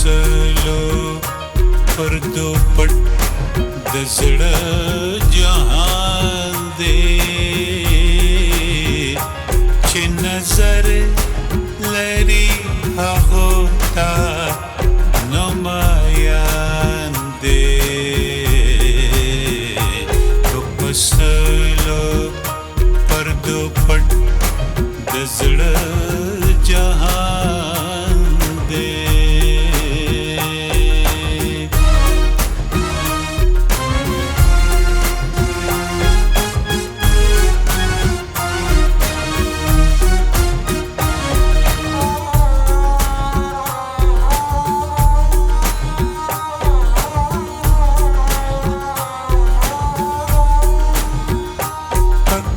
سلو پردو پټ د زړه جهان دی چې نظر لري هغه تا نمایان دی په سلو پردو پټ د زړه جهان دی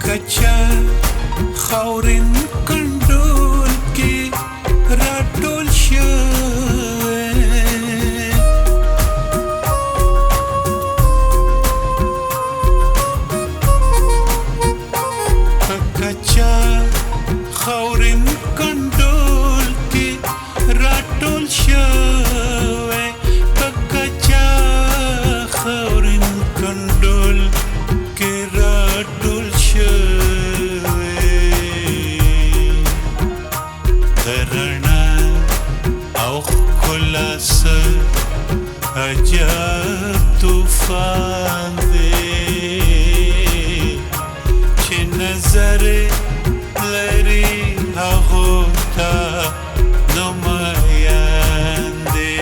کچا خاورین کنډول کې راټول شوی کچا خاورین کنډول کې راټول شوی کچا خاورین کنډول کې راټول عجب طوفان دی چې نظر لري هغو ته نمایان دی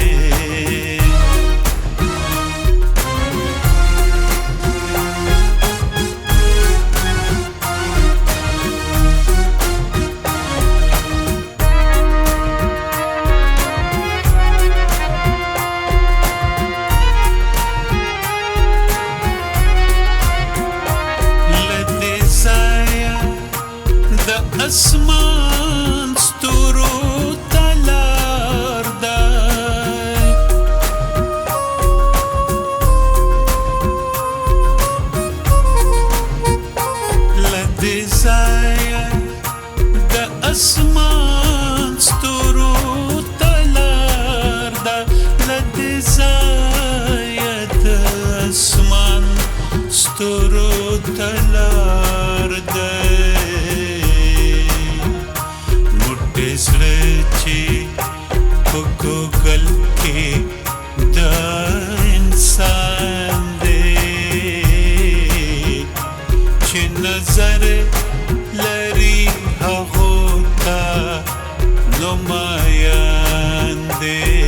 اسمان ستورو تلار دی لدې ځایه د اسمان ستورو تلار دی لدې ځایه د اسمان ستورو تلار دی زړه چې په ګوګل کې د انسان دی چې نظر لري هغو ته نمایان دی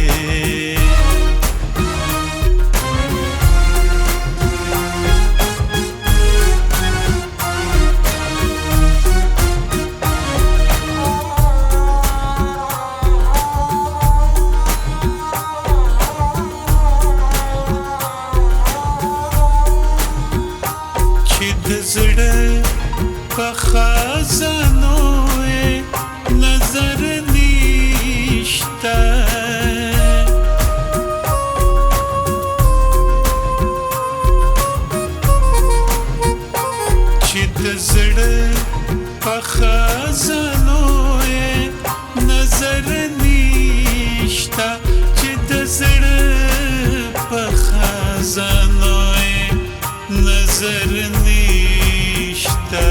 زړه په خزانو نظر نشته چې د زړه په خزانو نظر نشته چې د زړه په خزانو نظر نشته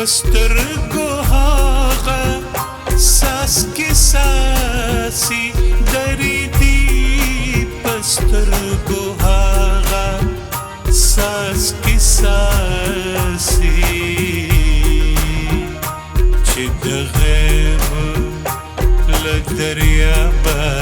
پسترګو هاغه ساس کې ساسي درې دی پسترګو هاغه ساس کې ساسي چې د غیب له دریابه